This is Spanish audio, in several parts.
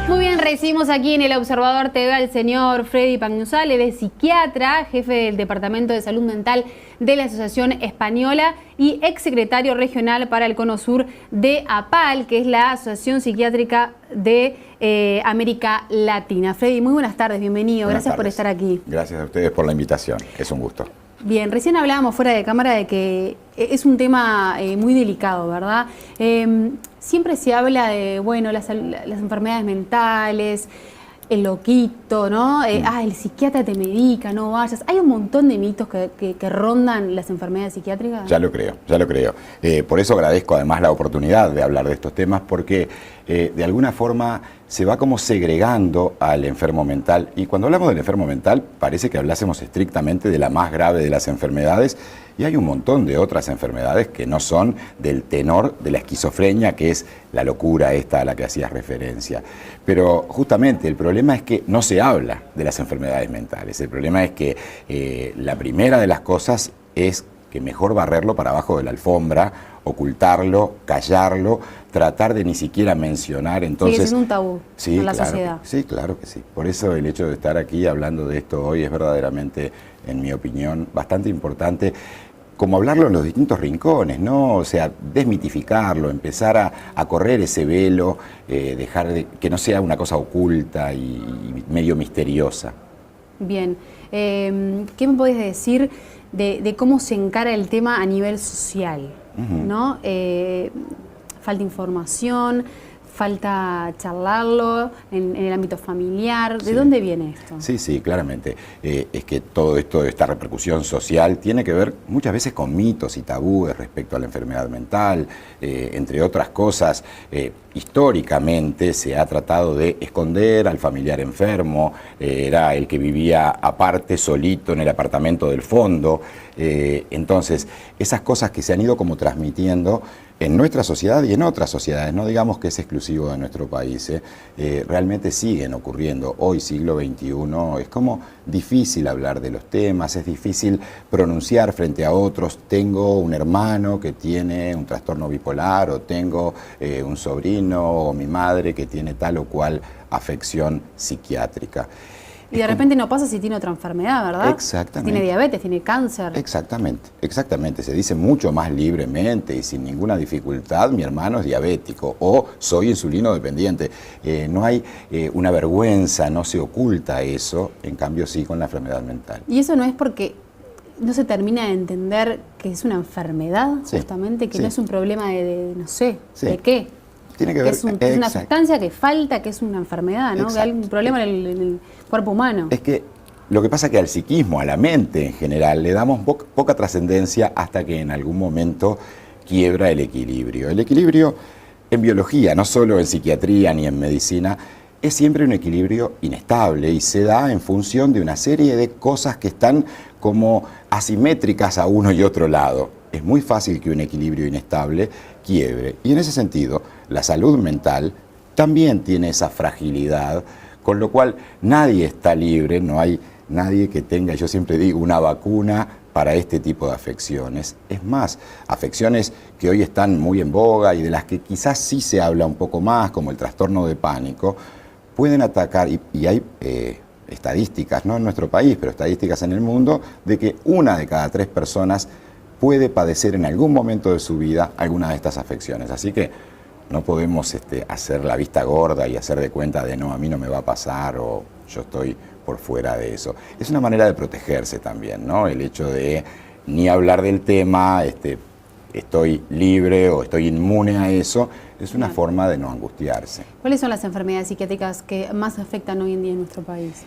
Muy bien, recibimos aquí en El Observador TV al señor Freddy Pagnuzal, él es psiquiatra, jefe del Departamento de Salud Mental de la Asociación Española y exsecretario regional para el Cono Sur de APAL, que es la Asociación Psiquiátrica de América Latina. Freddy, muy buenas tardes, bienvenido, gracias por estar aquí. Gracias a ustedes por la invitación, es un gusto. Bien, recién hablábamos fuera de cámara de que es un tema muy delicado, ¿verdad? Siempre se habla de, bueno, las enfermedades mentales, el loquito, ¿no? El psiquiatra te medica, no vayas. Hay un montón de mitos que rondan las enfermedades psiquiátricas. Ya lo creo, ya lo creo. Por eso agradezco además la oportunidad de hablar de estos temas, porque de alguna forma se va como segregando al enfermo mental. Y cuando hablamos del enfermo mental, parece que hablásemos estrictamente de la más grave de las enfermedades, y hay un montón de otras enfermedades que no son del tenor de la esquizofrenia, que es la locura esta a la que hacías referencia. Pero justamente el problema es que no se habla de las enfermedades mentales. El problema es que la primera de las cosas es que mejor barrerlo para abajo de la alfombra, ocultarlo, callarlo, tratar de ni siquiera mencionar. Entonces, sigue siendo un tabú en la sociedad. Sí, claro que sí. Por eso el hecho de estar aquí hablando de esto hoy es verdaderamente, en mi opinión, bastante importante. Como hablarlo en los distintos rincones, ¿no? O sea, desmitificarlo, empezar a correr ese velo, dejar que no sea una cosa oculta y medio misteriosa. Bien. ¿Qué me podés decir de cómo se encara el tema a nivel social? ¿No? Falta información, falta charlarlo en el ámbito familiar. ¿De dónde viene esto? Sí, claramente. Es que todo esto, esta repercusión social, tiene que ver muchas veces con mitos y tabúes respecto a la enfermedad mental. Entre otras cosas, históricamente se ha tratado de esconder al familiar enfermo, era el que vivía aparte, solito, en el apartamento del fondo. Entonces, esas cosas que se han ido como transmitiendo en nuestra sociedad y en otras sociedades, no digamos que es exclusivo de nuestro país, realmente siguen ocurriendo. Hoy, siglo XXI, es como difícil hablar de los temas, es difícil pronunciar frente a otros, tengo un hermano que tiene un trastorno bipolar, o tengo un sobrino o mi madre que tiene tal o cual afección psiquiátrica. Y de repente no pasa si tiene otra enfermedad, ¿verdad? Exactamente. Tiene diabetes, tiene cáncer. Exactamente. Se dice mucho más libremente y sin ninguna dificultad, mi hermano es diabético o soy insulino dependiente. No hay una vergüenza, no se oculta eso, en cambio sí con la enfermedad mental. Y eso no es porque no se termina de entender que es una enfermedad, justamente, que no es un problema de no sé, ¿de qué? Tiene que ver, es una sustancia que falta, que es una enfermedad, ¿no? Que hay un problema en el cuerpo humano. Es que lo que pasa es que al psiquismo, a la mente en general, le damos poca trascendencia hasta que en algún momento quiebra el equilibrio. El equilibrio en biología, no solo en psiquiatría ni en medicina, es siempre un equilibrio inestable y se da en función de una serie de cosas que están como asimétricas a uno y otro lado. Es muy fácil que un equilibrio inestable quiebre. Y en ese sentido, la salud mental también tiene esa fragilidad, con lo cual nadie está libre, no hay nadie que tenga, yo siempre digo, una vacuna para este tipo de afecciones. Es más, afecciones que hoy están muy en boga y de las que quizás sí se habla un poco más, como el trastorno de pánico, pueden atacar, y hay estadísticas, no en nuestro país, pero estadísticas en el mundo, de que 1 de cada 3 personas puede padecer en algún momento de su vida alguna de estas afecciones. Así que no podemos hacer la vista gorda y hacer de cuenta de no, a mí no me va a pasar o yo estoy por fuera de eso. Es una manera de protegerse también, ¿no? El hecho de ni hablar del tema, estoy libre o estoy inmune a eso, es una forma de no angustiarse. ¿Cuáles son las enfermedades psiquiátricas que más afectan hoy en día en nuestro país?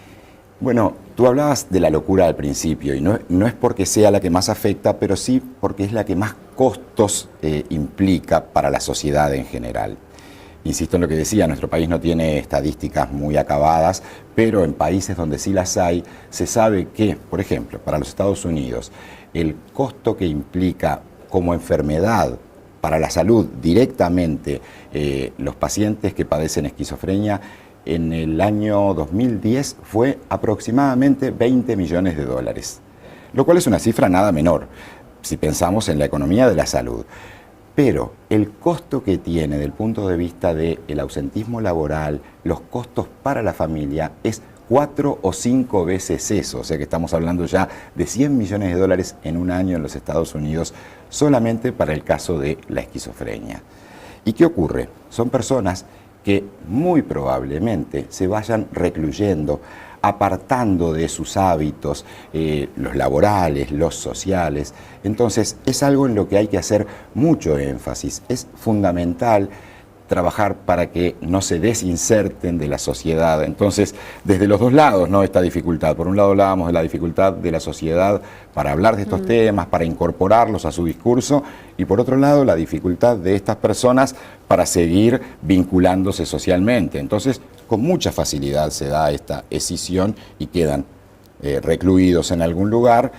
Bueno, tú hablabas de la locura al principio y no es porque sea la que más afecta, pero sí porque es la que más costos implica para la sociedad en general. Insisto en lo que decía, nuestro país no tiene estadísticas muy acabadas, pero en países donde sí las hay, se sabe que, por ejemplo, para los Estados Unidos, el costo que implica como enfermedad para la salud directamente los pacientes que padecen esquizofrenia en el año 2010 fue aproximadamente $20 millones, lo cual es una cifra nada menor si pensamos en la economía de la salud. Pero el costo que tiene del punto de vista del ausentismo laboral, los costos para la familia, es 4 o 5 veces eso. O sea que estamos hablando ya de 100 millones de dólares en un año en los Estados Unidos, solamente para el caso de la esquizofrenia. ¿Y qué ocurre? Son personas que muy probablemente se vayan recluyendo, apartando de sus hábitos, los laborales, los sociales. Entonces es algo en lo que hay que hacer mucho énfasis. Es fundamental trabajar para que no se desinserten de la sociedad. Entonces, desde los dos lados, ¿no?, esta dificultad. Por un lado hablábamos de la dificultad de la sociedad para hablar de estos temas, para incorporarlos a su discurso, y por otro lado la dificultad de estas personas para seguir vinculándose socialmente. Entonces, con mucha facilidad se da esta escisión y quedan recluidos en algún lugar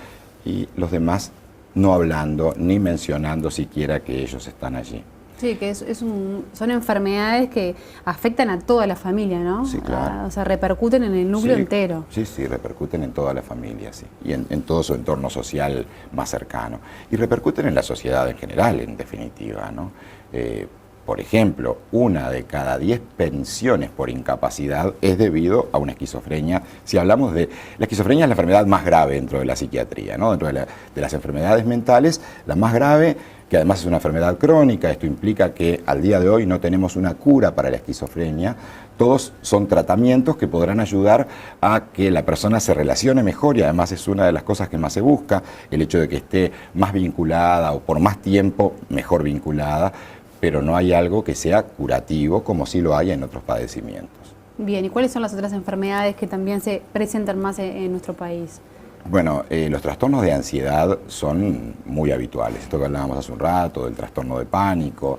y los demás no hablando ni mencionando siquiera que ellos están allí. Sí, que son enfermedades que afectan a toda la familia, ¿no? Sí, claro. O sea, repercuten en el núcleo entero. Sí, sí, repercuten en toda la familia, sí, y en todo su entorno social más cercano. Y repercuten en la sociedad en general, en definitiva, ¿no? Por ejemplo, 1 de cada 10 pensiones por incapacidad es debido a una esquizofrenia. Si hablamos de... La esquizofrenia es la enfermedad más grave dentro de la psiquiatría, ¿no? Dentro de las enfermedades mentales, la más grave, que además es una enfermedad crónica. Esto implica que al día de hoy no tenemos una cura para la esquizofrenia. Todos son tratamientos que podrán ayudar a que la persona se relacione mejor, y además es una de las cosas que más se busca, el hecho de que esté más vinculada o por más tiempo mejor vinculada, pero no hay algo que sea curativo como sí lo hay en otros padecimientos. Bien, ¿y cuáles son las otras enfermedades que también se presentan más en nuestro país? Bueno, los trastornos de ansiedad son muy habituales. Esto que hablábamos hace un rato, del trastorno de pánico,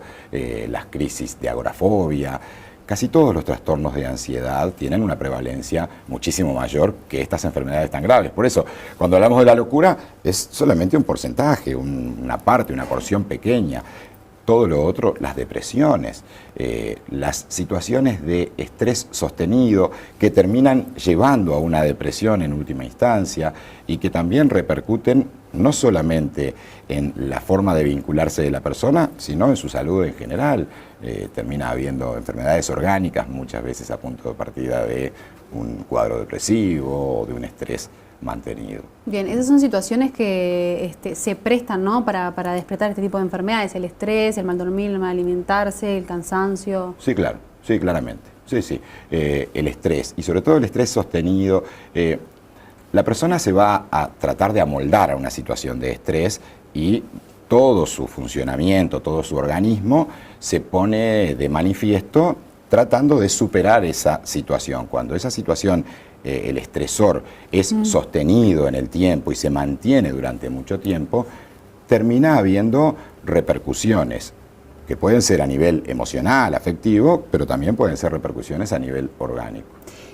las crisis de agorafobia. Casi todos los trastornos de ansiedad tienen una prevalencia muchísimo mayor que estas enfermedades tan graves. Por eso, cuando hablamos de la locura, es solamente un porcentaje, una parte, una porción pequeña. Todo lo otro, las depresiones, las situaciones de estrés sostenido que terminan llevando a una depresión en última instancia y que también repercuten no solamente en la forma de vincularse de la persona, sino en su salud en general. Termina habiendo enfermedades orgánicas muchas veces a punto de partida de un cuadro depresivo o de un estrés mantenido. Bien, esas son situaciones que se prestan, ¿no?, para despertar este tipo de enfermedades: el estrés, el mal dormir, el mal alimentarse, el cansancio. Sí, claro, sí, claramente. Sí, sí. El estrés, y sobre todo el estrés sostenido. La persona se va a tratar de amoldar a una situación de estrés y todo su funcionamiento, todo su organismo se pone de manifiesto tratando de superar esa situación. Cuando esa situación, el estresor, es sostenido en el tiempo y se mantiene durante mucho tiempo, termina habiendo repercusiones que pueden ser a nivel emocional, afectivo, pero también pueden ser repercusiones a nivel orgánico.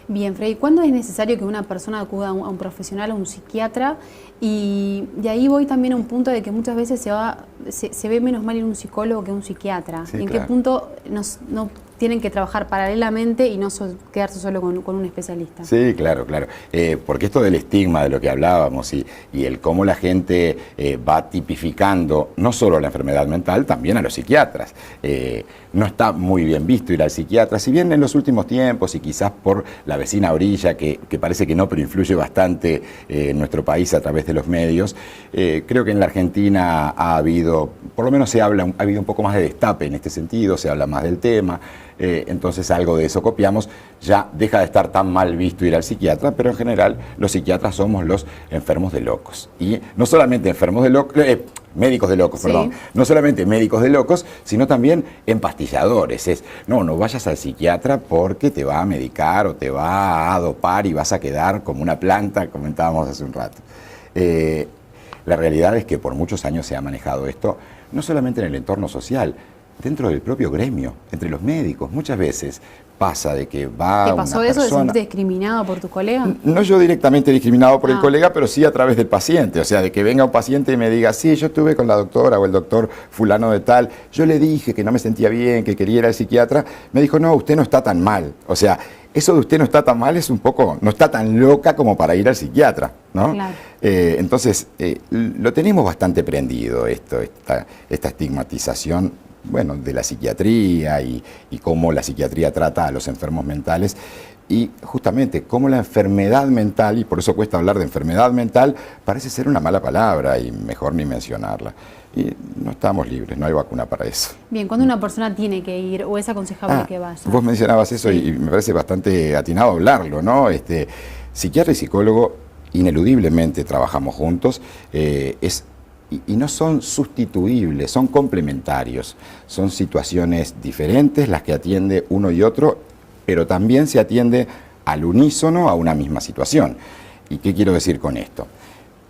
Bien, Freddy, ¿cuándo es necesario que una persona acuda a un profesional, a un psiquiatra? Y de ahí voy también a un punto de que muchas veces se ve menos mal ir a un psicólogo que a un psiquiatra. Sí, ¿En claro. qué punto no tienen que trabajar paralelamente y no quedarse solo con un especialista? Sí, claro, claro. Porque esto del estigma de lo que hablábamos y el cómo la gente va tipificando no solo la enfermedad mental, también a los psiquiatras. No está muy bien visto ir al psiquiatra, si bien en los últimos tiempos y quizás por la vecina orilla, que parece que no, pero influye bastante en nuestro país a través de los medios, creo que en la Argentina ha habido, por lo menos ha habido un poco más de destape en este sentido, se habla más del tema. Entonces algo de eso copiamos, ya deja de estar tan mal visto ir al psiquiatra, pero en general los psiquiatras somos los enfermos de locos. Y no solamente enfermos de locos, médicos de locos, sí. Perdón, no solamente médicos de locos, sino también empastilladores. No vayas al psiquiatra porque te va a medicar o te va a dopar y vas a quedar como una planta, comentábamos hace un rato. La realidad es que por muchos años se ha manejado esto, no solamente en el entorno social, dentro del propio gremio, entre los médicos. Muchas veces pasa de que va ¿Te pasó una eso persona, de sentirte discriminado por tu colega? No yo directamente discriminado por el colega, pero sí a través del paciente. O sea, de que venga un paciente y me diga, sí, yo estuve con la doctora o el doctor fulano de tal, yo le dije que no me sentía bien, que quería ir al psiquiatra, me dijo, no, usted no está tan mal. O sea, eso de usted no está tan mal es un poco, no está tan loca como para ir al psiquiatra, ¿no? Claro. Entonces, lo tenemos bastante prendido esta estigmatización, bueno, de la psiquiatría y cómo la psiquiatría trata a los enfermos mentales y justamente cómo la enfermedad mental, y por eso cuesta hablar de enfermedad mental, parece ser una mala palabra y mejor ni mencionarla. Y no estamos libres, no hay vacuna para eso. Bien, ¿cuándo una persona tiene que ir o es aconsejable que vaya? Vos mencionabas eso Sí. y me parece bastante atinado hablarlo, ¿no? Psiquiatra y psicólogo ineludiblemente trabajamos juntos, y no son sustituibles, son complementarios. Son situaciones diferentes las que atiende uno y otro, pero también se atiende al unísono a una misma situación. ¿Y qué quiero decir con esto?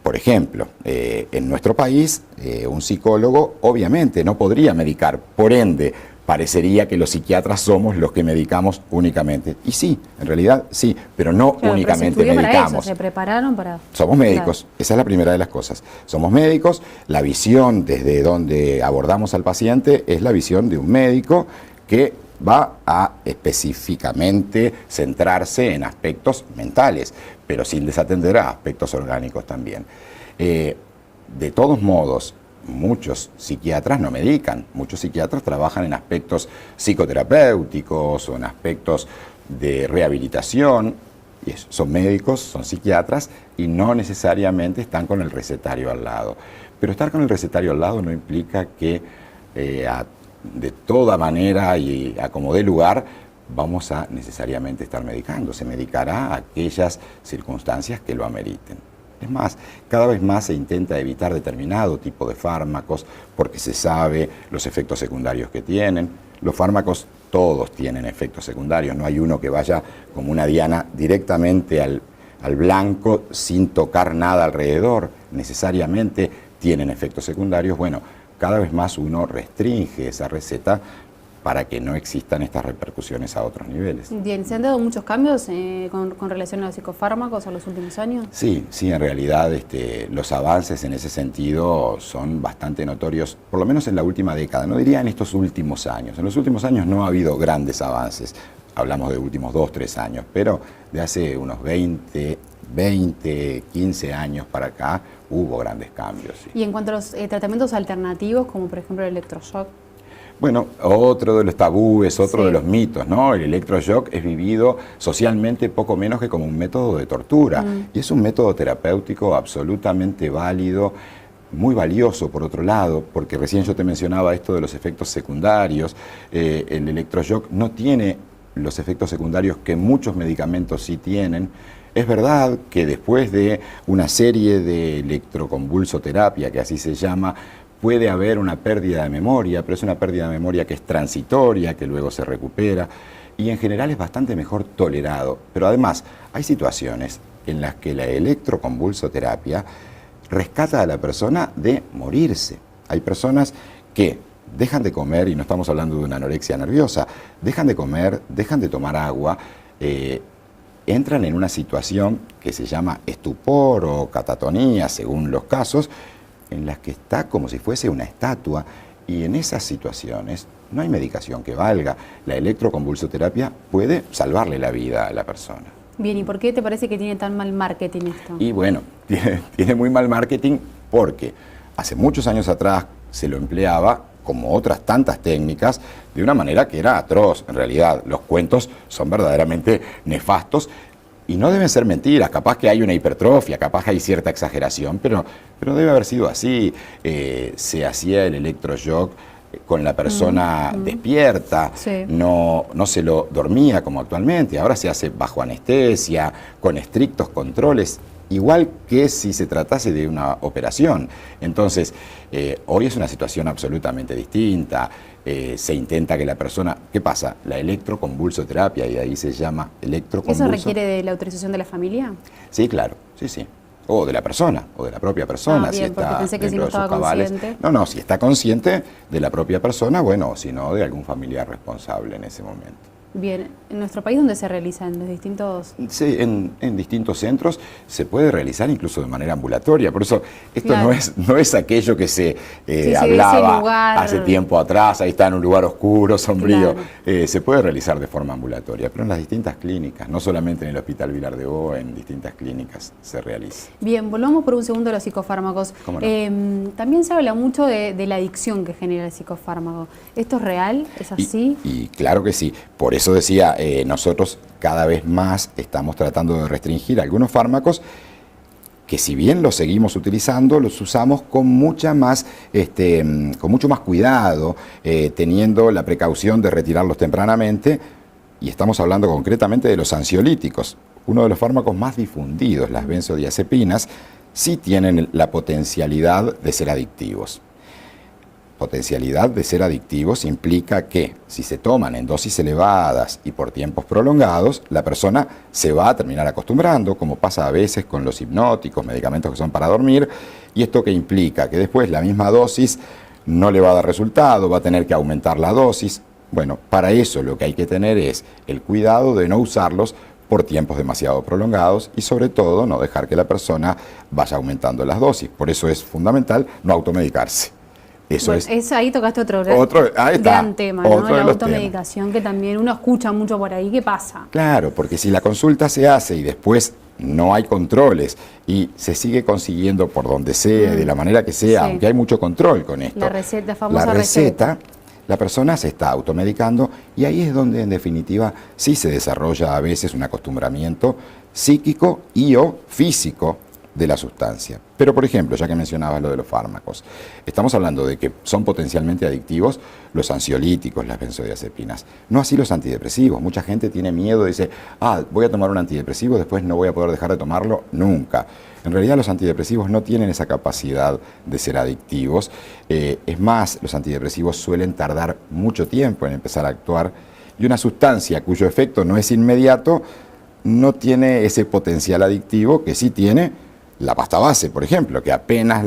Por ejemplo, en nuestro país, un psicólogo obviamente no podría medicar, por ende, parecería que los psiquiatras somos los que medicamos únicamente. Y sí, en realidad sí, pero no Claro, únicamente pero se estudió medicamos. para eso, se prepararon para... Somos médicos, Claro. esa es la primera de las cosas. Somos médicos, la visión desde donde abordamos al paciente es la visión de un médico que va a específicamente centrarse en aspectos mentales, pero sin desatender a aspectos orgánicos también. De todos modos, muchos psiquiatras no medican, muchos psiquiatras trabajan en aspectos psicoterapéuticos o en aspectos de rehabilitación, y son médicos, son psiquiatras y no necesariamente están con el recetario al lado. Pero estar con el recetario al lado no implica que de toda manera y a como dé lugar vamos a necesariamente estar medicando. Se medicará aquellas circunstancias que lo ameriten. Es más, cada vez más se intenta evitar determinado tipo de fármacos porque se sabe los efectos secundarios que tienen. Los fármacos todos tienen efectos secundarios, no hay uno que vaya como una diana directamente al blanco sin tocar nada alrededor. Necesariamente tienen efectos secundarios. Bueno, cada vez más uno restringe esa receta para que no existan estas repercusiones a otros niveles. Bien, ¿se han dado muchos cambios con relación a los psicofármacos en los últimos años? Sí, en realidad los avances en ese sentido son bastante notorios, por lo menos en la última década, no diría en estos últimos años. En los últimos años no ha habido grandes avances, hablamos de últimos 2, 3 años, pero de hace unos 20, 15 años para acá hubo grandes cambios. Sí. Y en cuanto a los tratamientos alternativos, como por ejemplo el electroshock. Bueno, otro de los tabúes, otro Sí. de los mitos, ¿no? El electroshock es vivido socialmente poco menos que como un método de tortura. Y es un método terapéutico absolutamente válido, muy valioso por otro lado, porque recién yo te mencionaba esto de los efectos secundarios. El electroshock no tiene los efectos secundarios que muchos medicamentos sí tienen. Es verdad que después de una serie de electroconvulsoterapia, que así se llama, puede haber una pérdida de memoria, pero es una pérdida de memoria que es transitoria, que luego se recupera y en general es bastante mejor tolerado. Pero además hay situaciones en las que la electroconvulsoterapia rescata a la persona de morirse. Hay personas que dejan de comer, y no estamos hablando de una anorexia nerviosa, dejan de comer, dejan de tomar agua, entran en una situación que se llama estupor o catatonía, según los casos, en las que está como si fuese una estatua, y en esas situaciones no hay medicación que valga. La electroconvulsoterapia puede salvarle la vida a la persona. Bien, ¿y por qué te parece que tiene tan mal marketing esto? Y bueno, tiene muy mal marketing porque hace muchos años atrás se lo empleaba como otras tantas técnicas de una manera que era atroz. En realidad, los cuentos son verdaderamente nefastos. Y no deben ser mentiras, capaz que hay una hipertrofia, capaz que hay cierta exageración, pero debe haber sido así. Se hacía el electroshock con la persona despierta, Sí. no se lo dormía como actualmente, ahora se hace bajo anestesia, con estrictos controles, igual que si se tratase de una operación. Entonces, hoy es una situación absolutamente distinta. Se intenta que la persona... ¿Qué pasa? La electroconvulsoterapia, y de ahí se llama electroconvulso. ¿Eso requiere de la autorización de la familia? Sí, claro, sí. O de la persona, o de la propia persona, Bien, si porque está pensé que si dentro no de sus estaba cabales. consciente. No, si está consciente de la propia persona, bueno, o si no, de algún familiar responsable en ese momento. Bien, ¿en nuestro país dónde se realizan? ¿En los distintos...? Sí, en distintos centros se puede realizar incluso de manera ambulatoria. Por eso esto Claro. no es aquello que se Sí, hablaba ese lugar... hace tiempo atrás, ahí está en un lugar oscuro, sombrío. Claro. Se puede realizar de forma ambulatoria, pero en las distintas clínicas, no solamente en el Hospital Vilar de Bo, en distintas clínicas se realiza. Bien, volvamos por un segundo a los psicofármacos. ¿Cómo no? También se habla mucho de la adicción que genera el psicofármaco. ¿Esto es real? ¿Es así? Y claro que sí. Por eso decía, nosotros cada vez más estamos tratando de restringir algunos fármacos que, si bien los seguimos utilizando, los usamos con mucho más cuidado, teniendo la precaución de retirarlos tempranamente, y estamos hablando concretamente de los ansiolíticos. Uno de los fármacos más difundidos, las benzodiazepinas, sí tienen la potencialidad de ser adictivos. Potencialidad de ser adictivos implica que, si se toman en dosis elevadas y por tiempos prolongados, la persona se va a terminar acostumbrando, como pasa a veces con los hipnóticos, medicamentos que son para dormir, y esto que implica que después la misma dosis no le va a dar resultado, va a tener que aumentar la dosis. Bueno, para eso lo que hay que tener es el cuidado de no usarlos por tiempos demasiado prolongados y, sobre todo, no dejar que la persona vaya aumentando las dosis. Por eso es fundamental no automedicarse. Eso bueno, es. Ahí tocaste otro gran tema, ¿no? La automedicación, que también uno escucha mucho por ahí. ¿Qué pasa? Claro, porque si la consulta se hace y después no hay controles y se sigue consiguiendo por donde sea, de la manera que sea, sí, aunque hay mucho control con esto. La famosa receta. La persona se está automedicando y ahí es donde, en definitiva, sí se desarrolla a veces un acostumbramiento psíquico y o físico de la sustancia. Pero, por ejemplo, ya que mencionabas lo de los fármacos, estamos hablando de que son potencialmente adictivos los ansiolíticos, las benzodiazepinas, no así los antidepresivos. Mucha gente tiene miedo y dice, voy a tomar un antidepresivo, después no voy a poder dejar de tomarlo nunca. En realidad los antidepresivos no tienen esa capacidad de ser adictivos. Es más, los antidepresivos suelen tardar mucho tiempo en empezar a actuar, y una sustancia cuyo efecto no es inmediato no tiene ese potencial adictivo que sí tiene la pasta base, por ejemplo, que apenas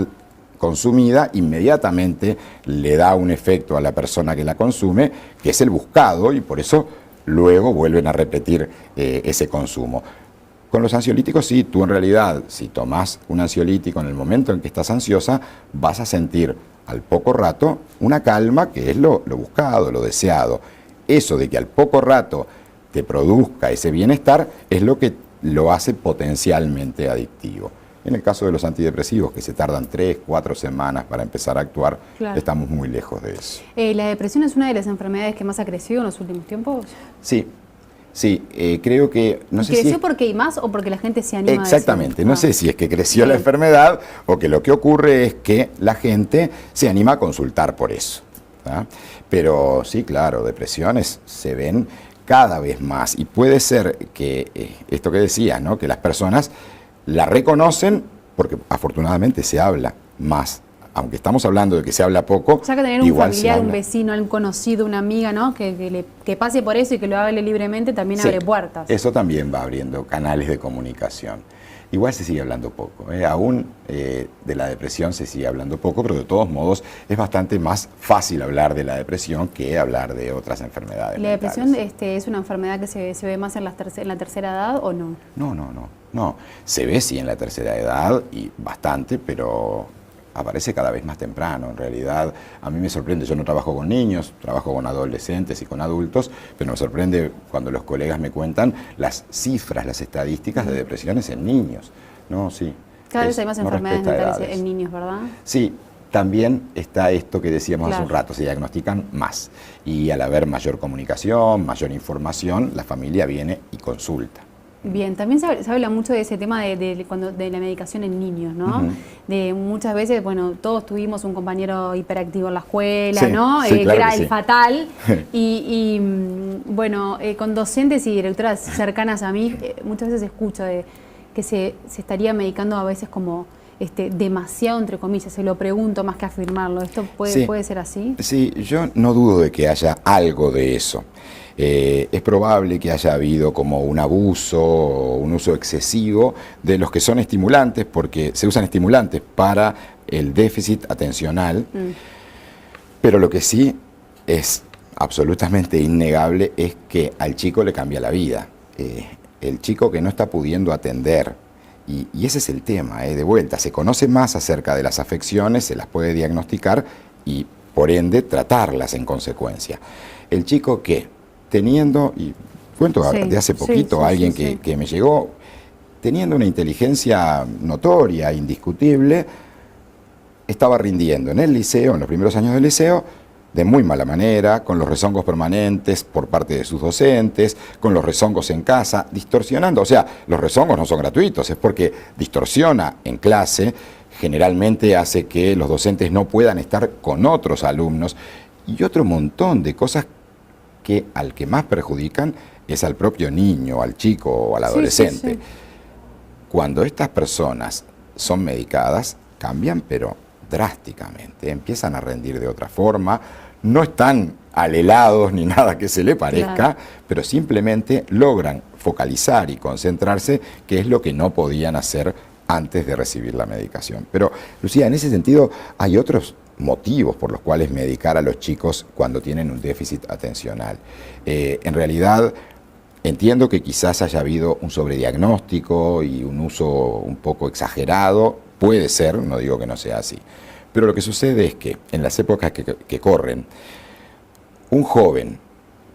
consumida inmediatamente le da un efecto a la persona que la consume, que es el buscado, y por eso luego vuelven a repetir ese consumo. Con los ansiolíticos sí, tú en realidad, si tomás un ansiolítico en el momento en que estás ansiosa, vas a sentir al poco rato una calma, que es lo buscado, lo deseado. Eso de que al poco rato te produzca ese bienestar es lo que lo hace potencialmente adictivo. En el caso de los antidepresivos, que se tardan 3, 4 semanas para empezar a actuar, claro, estamos muy lejos de eso. ¿La depresión es una de las enfermedades que más ha crecido en los últimos tiempos? Sí. Sí, creo que... No sé ¿Creció si porque hay más o porque la gente se anima? Exactamente, a decir? No sé si es que creció la enfermedad o que lo que ocurre es que la gente se anima a consultar por eso, ¿tá? Pero sí, claro, depresiones se ven cada vez más, y puede ser que esto que decías, ¿no?, que las personas la reconocen porque afortunadamente se habla más. Aunque estamos hablando de que se habla poco, o sea, que tener un familiar, un vecino, un conocido, una amiga, ¿no?, que pase por eso y que lo hable libremente también abre puertas. Eso también va abriendo canales de comunicación. Igual se sigue hablando poco, aún de la depresión se sigue hablando poco, pero de todos modos es bastante más fácil hablar de la depresión que hablar de otras enfermedades. ¿La depresión es una enfermedad que se ve más en la tercera edad o no? No. Se ve sí en la tercera edad y bastante, pero aparece cada vez más temprano. En realidad, a mí me sorprende, yo no trabajo con niños, trabajo con adolescentes y con adultos, pero me sorprende cuando los colegas me cuentan las cifras, las estadísticas de depresiones en niños. No, sí. Cada vez hay más enfermedades mentales en niños, ¿verdad? Sí, también está esto que decíamos hace un rato, se diagnostican más. Y al haber mayor comunicación, mayor información, la familia viene y consulta. Bien, también se habla mucho de ese tema de la medicación en niños, ¿no? De muchas veces, bueno, todos tuvimos un compañero hiperactivo en la escuela, ¿no? Sí, claro que era que sí. el fatal. Bueno, con docentes y directoras cercanas a mí, muchas veces escucho de que se estaría medicando a veces como demasiado, entre comillas. Se lo pregunto más que afirmarlo. ¿Esto puede ser así? Sí, yo no dudo de que haya algo de eso. Es probable que haya habido como un abuso o un uso excesivo de los que son estimulantes, porque se usan estimulantes para el déficit atencional, pero lo que sí es absolutamente innegable es que al chico le cambia la vida. El chico que no está pudiendo atender, y ese es el tema, de vuelta, se conoce más acerca de las afecciones, se las puede diagnosticar y por ende tratarlas en consecuencia. El chico que, teniendo, y cuento de hace poquito, alguien que me llegó, teniendo una inteligencia notoria, indiscutible, estaba rindiendo en el liceo, en los primeros años del liceo, de muy mala manera, con los rezongos permanentes por parte de sus docentes, con los rezongos en casa, distorsionando. O sea, los rezongos no son gratuitos, es porque distorsiona en clase, generalmente hace que los docentes no puedan estar con otros alumnos y otro montón de cosas que al que más perjudican es al propio niño, al chico o al adolescente. Cuando estas personas son medicadas, cambian, pero drásticamente, empiezan a rendir de otra forma, no están alelados ni nada que se le parezca, pero simplemente logran focalizar y concentrarse, que es lo que no podían hacer antes de recibir la medicación. Pero, Lucía, en ese sentido hay otros motivos por los cuales medicar a los chicos cuando tienen un déficit atencional. En realidad, entiendo que quizás haya habido un sobrediagnóstico y un uso un poco exagerado, puede ser, no digo que no sea así, pero lo que sucede es que en las épocas que corren, un joven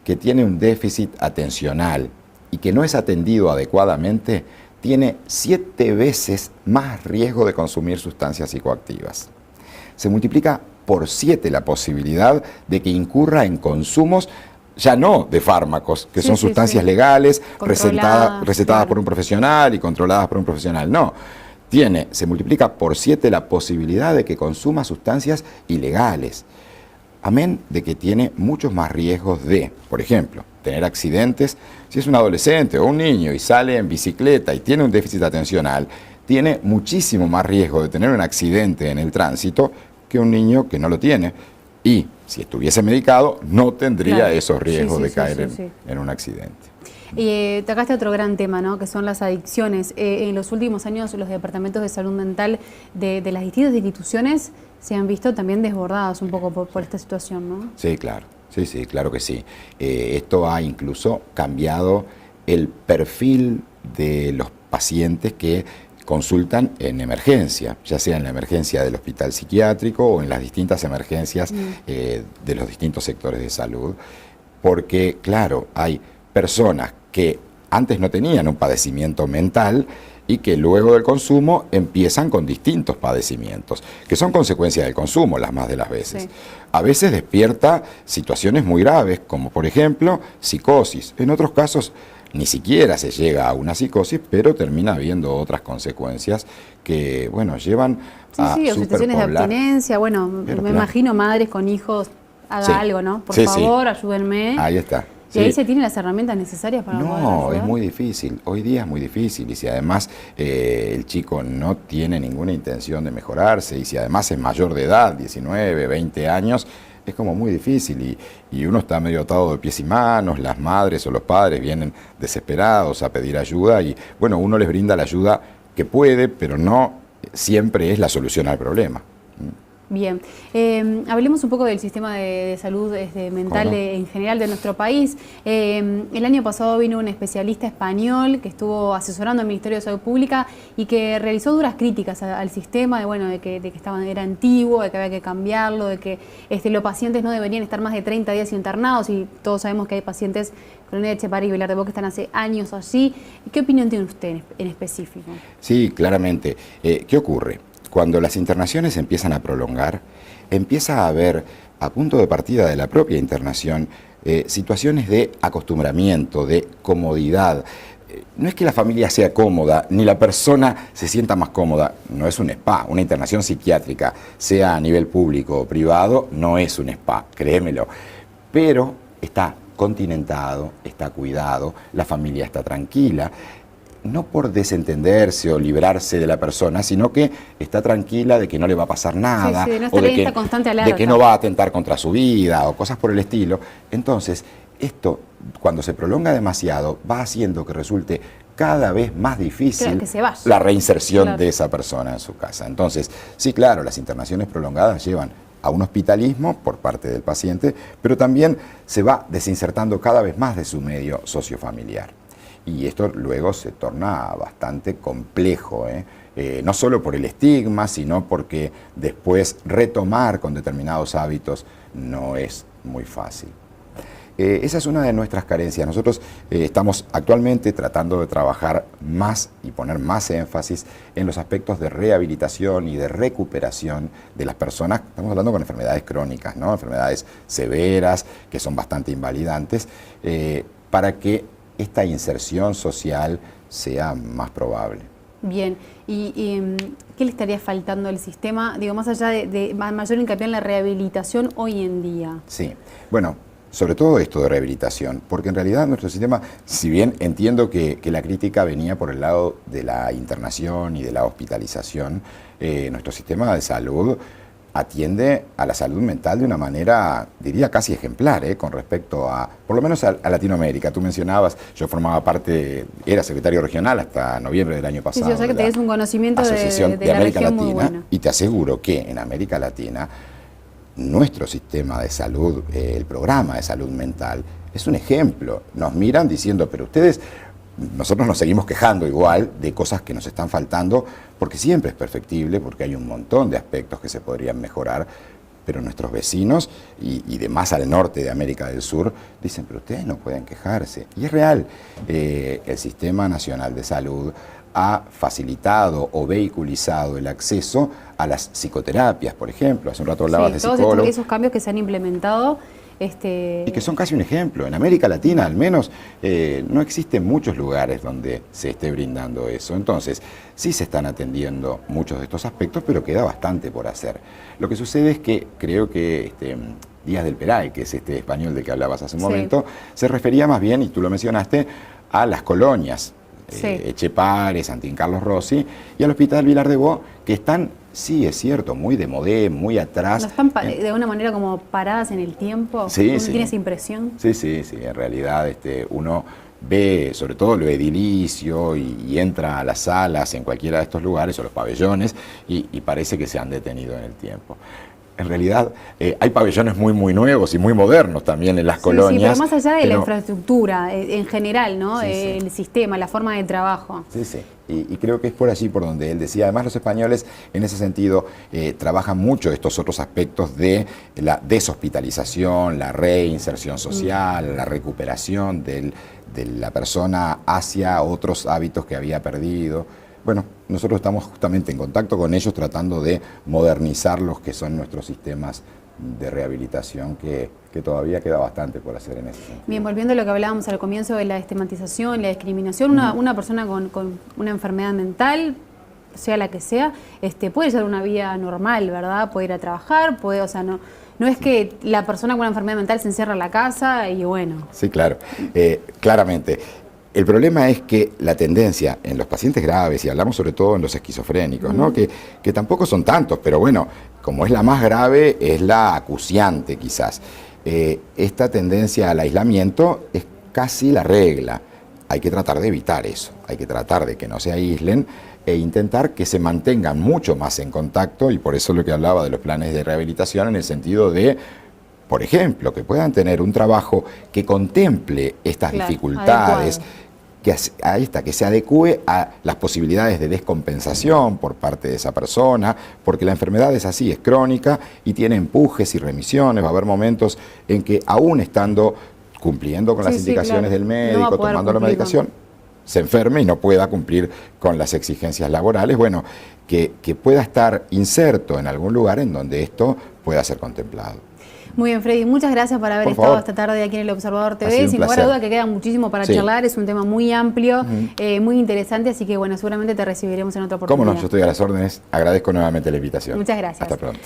que tiene un déficit atencional y que no es atendido adecuadamente, tiene 7 veces más riesgo de consumir sustancias psicoactivas. Se multiplica por 7 la posibilidad de que incurra en consumos ya no de fármacos, que son sustancias legales, recetadas por un profesional y controladas por un profesional, no. Se multiplica por 7 la posibilidad de que consuma sustancias ilegales. Amén de que tiene muchos más riesgos de, por ejemplo, tener accidentes. Si es un adolescente o un niño y sale en bicicleta y tiene un déficit atencional, tiene muchísimo más riesgo de tener un accidente en el tránsito que un niño que no lo tiene. Y si estuviese medicado, no tendría esos riesgos de caer en un accidente. Y tocaste otro gran tema, ¿no?, que son las adicciones. En los últimos años los departamentos de salud mental de las distintas instituciones se han visto también desbordados un poco por esta situación, ¿no? Sí, claro. Sí, claro que sí. Esto ha incluso cambiado el perfil de los pacientes que consultan en emergencia, ya sea en la emergencia del hospital psiquiátrico o en las distintas emergencias de los distintos sectores de salud, porque, claro, hay personas que antes no tenían un padecimiento mental y que luego del consumo empiezan con distintos padecimientos, que son consecuencia del consumo las más de las veces. A veces despierta situaciones muy graves, como por ejemplo psicosis. En otros casos ni siquiera se llega a una psicosis, pero termina habiendo otras consecuencias que, bueno, llevan a o situaciones de abstinencia. Bueno, me imagino madres con hijos, algo, ¿no? Por favor, ayúdenme. Ahí está. ¿Y ahí se tienen las herramientas necesarias para poder ayudar? No, es muy difícil. Hoy día es muy difícil. Y si además el chico no tiene ninguna intención de mejorarse, y si además es mayor de edad, 19, 20 años, es como muy difícil. Y uno está medio atado de pies y manos, las madres o los padres vienen desesperados a pedir ayuda y, bueno, uno les brinda la ayuda que puede, pero no siempre es la solución al problema. Bien, hablemos un poco del sistema de salud mental en general de nuestro país. El año pasado vino un especialista español que estuvo asesorando al Ministerio de Salud Pública y que realizó duras críticas al sistema, de que era antiguo, de que había que cambiarlo, de que los pacientes no deberían estar más de 30 días internados, y todos sabemos que hay pacientes con Echepare y Vilar de Bo que están hace años allí. ¿Qué opinión tiene usted en específico? Sí, claramente. ¿Qué ocurre? Cuando las internaciones empiezan a prolongar, empieza a haber, a punto de partida de la propia internación, situaciones de acostumbramiento, de comodidad. No es que la familia sea cómoda, ni la persona se sienta más cómoda, no es un spa. Una internación psiquiátrica, sea a nivel público o privado, no es un spa, créemelo. Pero está continentado, está cuidado, la familia está tranquila. No por desentenderse o librarse de la persona, sino que está tranquila de que no le va a pasar nada, o de que no va a atentar contra su vida o cosas por el estilo. Entonces, esto, cuando se prolonga demasiado, va haciendo que resulte cada vez más difícil la reinserción de esa persona en su casa. Entonces, sí, claro, las internaciones prolongadas llevan a un hospitalismo por parte del paciente, pero también se va desinsertando cada vez más de su medio sociofamiliar. Y esto luego se torna bastante complejo, no solo por el estigma, sino porque después retomar con determinados hábitos no es muy fácil. Esa es una de nuestras carencias. Nosotros estamos actualmente tratando de trabajar más y poner más énfasis en los aspectos de rehabilitación y de recuperación de las personas. Estamos hablando con enfermedades crónicas, ¿no? Enfermedades severas que son bastante invalidantes, para que esta inserción social sea más probable. Bien, ¿y qué le estaría faltando al sistema, digo, más allá de mayor hincapié en la rehabilitación hoy en día? Sí, bueno, sobre todo esto de rehabilitación, porque en realidad nuestro sistema, si bien entiendo que la crítica venía por el lado de la internación y de la hospitalización, nuestro sistema de salud atiende a la salud mental de una manera, diría, casi ejemplar, con respecto a, por lo menos a Latinoamérica. Tú mencionabas, yo formaba parte, era secretario regional hasta noviembre del año pasado. Sí, o sea que tenés un conocimiento Asociación de la América región Latina, muy bueno. y te aseguro que en América Latina nuestro sistema de salud, el programa de salud mental, es un ejemplo. Nos miran diciendo, pero ustedes, nosotros nos seguimos quejando igual de cosas que nos están faltando, porque siempre es perfectible, porque hay un montón de aspectos que se podrían mejorar, pero nuestros vecinos y de más al norte de América del Sur dicen, pero ustedes no pueden quejarse. Y es real, el Sistema Nacional de Salud ha facilitado o vehiculizado el acceso a las psicoterapias, por ejemplo. Hace un rato hablabas de psicólogos. Todos esos cambios que se han implementado. Y que son casi un ejemplo. En América Latina, al menos, no existen muchos lugares donde se esté brindando eso. Entonces, sí se están atendiendo muchos de estos aspectos, pero queda bastante por hacer. Lo que sucede es que creo que Díaz del Peray, que es este español del que hablabas hace un momento, se refería más bien, y tú lo mencionaste, a las colonias. Etxepare, Santín Carlos Rossi y al Hospital Vilar de Bo, que están, sí, es cierto, muy de modé, muy atrás. ¿No están de una manera como paradas en el tiempo? Sí, ¿Uno sí. tiene esa impresión? Sí, en realidad uno ve sobre todo lo edilicio y entra a las salas en cualquiera de estos lugares o los pabellones y parece que se han detenido en el tiempo. En realidad hay pabellones muy nuevos y muy modernos también en las colonias. Sí, pero más allá de la infraestructura en general, ¿no? Sí. El sistema, la forma de trabajo. Sí. Y creo que es por allí por donde él decía. Además, los españoles en ese sentido trabajan mucho estos otros aspectos de la deshospitalización, la reinserción social, la recuperación de la persona hacia otros hábitos que había perdido. Bueno, nosotros estamos justamente en contacto con ellos tratando de modernizar los que son nuestros sistemas de rehabilitación, que todavía queda bastante por hacer en ese sentido. Bien, volviendo a lo que hablábamos al comienzo de la estigmatización, la discriminación, una persona con una enfermedad mental, sea la que sea, puede llevar una vida normal, ¿verdad? Puede ir a trabajar, puede, o sea, no es que la persona con una enfermedad mental se encierra en la casa y bueno. Sí, claro, claramente. El problema es que la tendencia en los pacientes graves, y hablamos sobre todo en los esquizofrénicos, ¿no? que tampoco son tantos, pero bueno, como es la más grave, es la acuciante quizás. Esta tendencia al aislamiento es casi la regla. Hay que tratar de evitar eso, hay que tratar de que no se aíslen e intentar que se mantengan mucho más en contacto, y por eso lo que hablaba de los planes de rehabilitación en el sentido de, por ejemplo, que puedan tener un trabajo que contemple estas dificultades, que se adecue a las posibilidades de descompensación por parte de esa persona, porque la enfermedad es así, es crónica y tiene empujes y remisiones. Va a haber momentos en que aún estando cumpliendo con las indicaciones del médico, tomando la medicación, se enferme y no pueda cumplir con las exigencias laborales. Bueno, que pueda estar inserto en algún lugar en donde esto pueda ser contemplado. Muy bien, Freddy, muchas gracias por haber estado esta tarde aquí en el Observador TV. Sin lugar a duda que queda muchísimo para charlar, es un tema muy amplio, muy interesante, así que bueno, seguramente te recibiremos en otra oportunidad. Cómo no, yo estoy a las órdenes, agradezco nuevamente la invitación. Muchas gracias. Hasta pronto.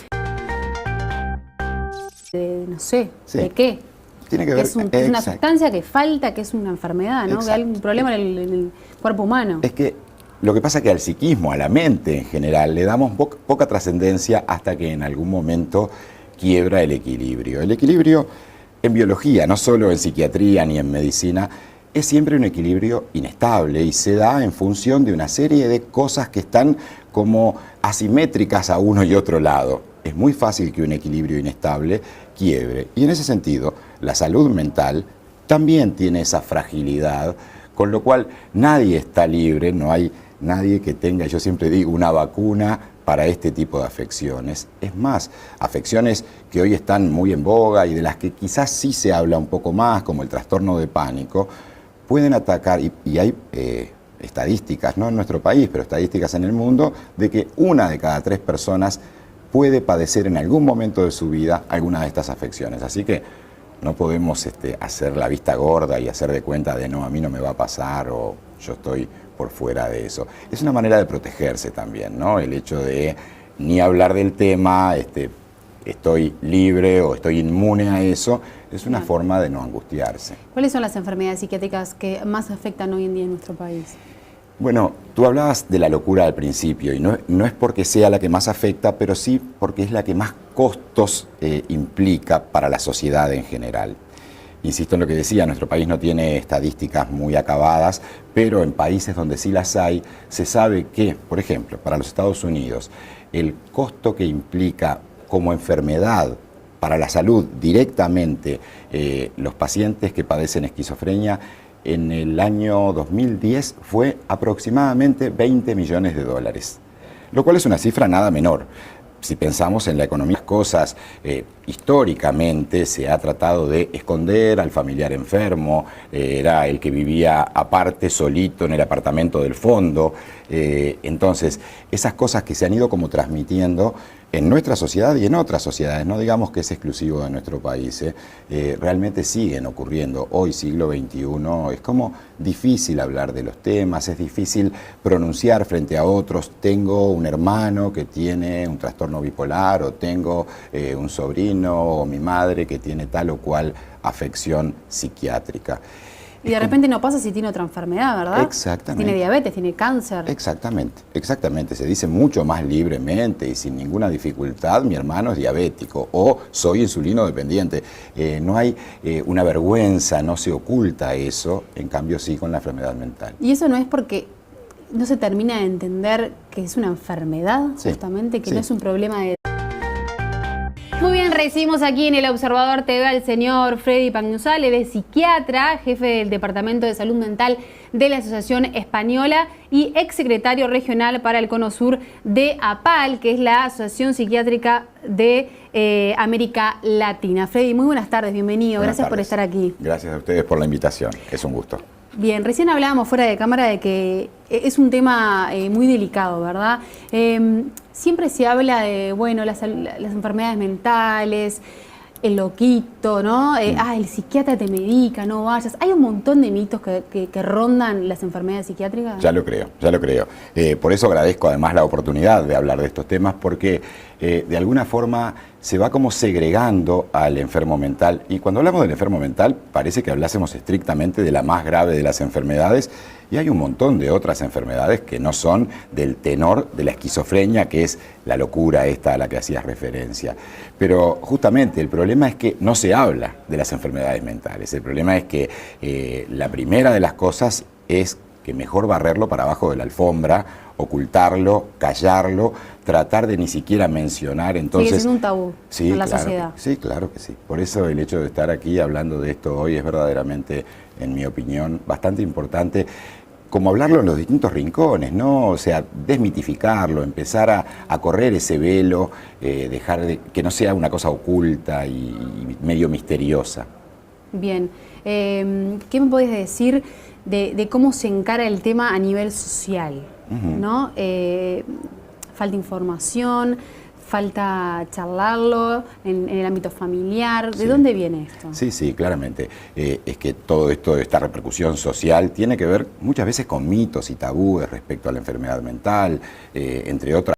No sé, ¿de qué? Tiene que ver, es una sustancia que falta, que es una enfermedad, ¿no? Que hay un problema en el cuerpo humano. Es que lo que pasa es que al psiquismo, a la mente en general, le damos poca trascendencia hasta que en algún momento quiebra el equilibrio. El equilibrio en biología, no solo en psiquiatría ni en medicina, es siempre un equilibrio inestable y se da en función de una serie de cosas que están como asimétricas a uno y otro lado. es muy fácil que un equilibrio inestable quiebre. Y en ese sentido, la salud mental también tiene esa fragilidad, con lo cual nadie está libre, no hay nadie que tenga, yo siempre digo, una vacuna para este tipo de afecciones. Es más, afecciones que hoy están muy en boga y de las que quizás sí se habla un poco más, como el trastorno de pánico, pueden atacar, y hay estadísticas, no en nuestro país, pero estadísticas en el mundo, de que 1 de cada 3 personas puede padecer en algún momento de su vida alguna de estas afecciones. Así que no podemos hacer la vista gorda y hacer de cuenta de no, a mí no me va a pasar o yo estoy por fuera de eso. Es una manera de protegerse también, ¿no? El hecho de ni hablar del tema, estoy libre o estoy inmune a eso, es una forma de no angustiarse. ¿Cuáles son las enfermedades psiquiátricas que más afectan hoy en día en nuestro país? Bueno, tú hablabas de la locura al principio y no es porque sea la que más afecta, pero sí porque es la que más costos implica para la sociedad en general. Insisto en lo que decía, nuestro país no tiene estadísticas muy acabadas, pero en países donde sí las hay, se sabe que, por ejemplo, para los Estados Unidos, el costo que implica como enfermedad para la salud directamente los pacientes que padecen esquizofrenia en el año 2010 fue aproximadamente 20 millones de dólares, lo cual es una cifra nada menor. Si pensamos en la economía, las cosas históricamente se ha tratado de esconder al familiar enfermo, era el que vivía aparte, solito, en el apartamento del fondo. Entonces, esas cosas que se han ido como transmitiendo en nuestra sociedad y en otras sociedades, no digamos que es exclusivo de nuestro país, realmente siguen ocurriendo. Hoy, siglo XXI, es como difícil hablar de los temas, es difícil pronunciar frente a otros, tengo un hermano que tiene un trastorno bipolar, o tengo un sobrino o mi madre que tiene tal o cual afección psiquiátrica. Y de repente no pasa si tiene otra enfermedad, ¿verdad? Exactamente. Tiene diabetes, tiene cáncer. Exactamente. Se dice mucho más libremente y sin ninguna dificultad, mi hermano es diabético o soy insulino dependiente. No hay una vergüenza, no se oculta eso, en cambio sí con la enfermedad mental. Y eso no es porque no se termina de entender que es una enfermedad, justamente, que no es un problema de... Muy bien, recibimos aquí en el Observador TV al señor Freddy Pangnuzal, él es psiquiatra, jefe del Departamento de Salud Mental de la Asociación Española y exsecretario regional para el Cono Sur de APAL, que es la Asociación Psiquiátrica de América Latina. Freddy, muy buenas tardes, bienvenido, gracias por estar aquí. Gracias a ustedes por la invitación, es un gusto. Bien, recién hablábamos fuera de cámara de que es un tema muy delicado, ¿verdad? Siempre se habla de, bueno, las enfermedades mentales, el loquito, ¿no? El psiquiatra te medica, no vayas. Hay un montón de mitos que rondan las enfermedades psiquiátricas. Ya lo creo. Por eso agradezco además la oportunidad de hablar de estos temas, porque de alguna forma se va como segregando al enfermo mental. Y cuando hablamos del enfermo mental, parece que hablásemos estrictamente de la más grave de las enfermedades, y hay un montón de otras enfermedades que no son del tenor de la esquizofrenia, que es la locura esta a la que hacías referencia. Pero justamente el problema es que no se habla de las enfermedades mentales. El problema es que la primera de las cosas es que mejor barrerlo para abajo de la alfombra, ocultarlo, callarlo, tratar de ni siquiera mencionar. Entonces, sigue siendo un tabú en la sociedad. Sí, claro que sí. Por eso el hecho de estar aquí hablando de esto hoy es verdaderamente, en mi opinión, bastante importante. Como hablarlo en los distintos rincones, ¿no? O sea, desmitificarlo, empezar a correr ese velo, dejar que no sea una cosa oculta y medio misteriosa. Bien. ¿Qué me podés decir de cómo se encara el tema a nivel social? ¿No? Falta información, falta charlarlo en el ámbito familiar. ¿De dónde viene esto? Sí, claramente. Es que todo esto, esta repercusión social, tiene que ver muchas veces con mitos y tabúes respecto a la enfermedad mental, entre otras.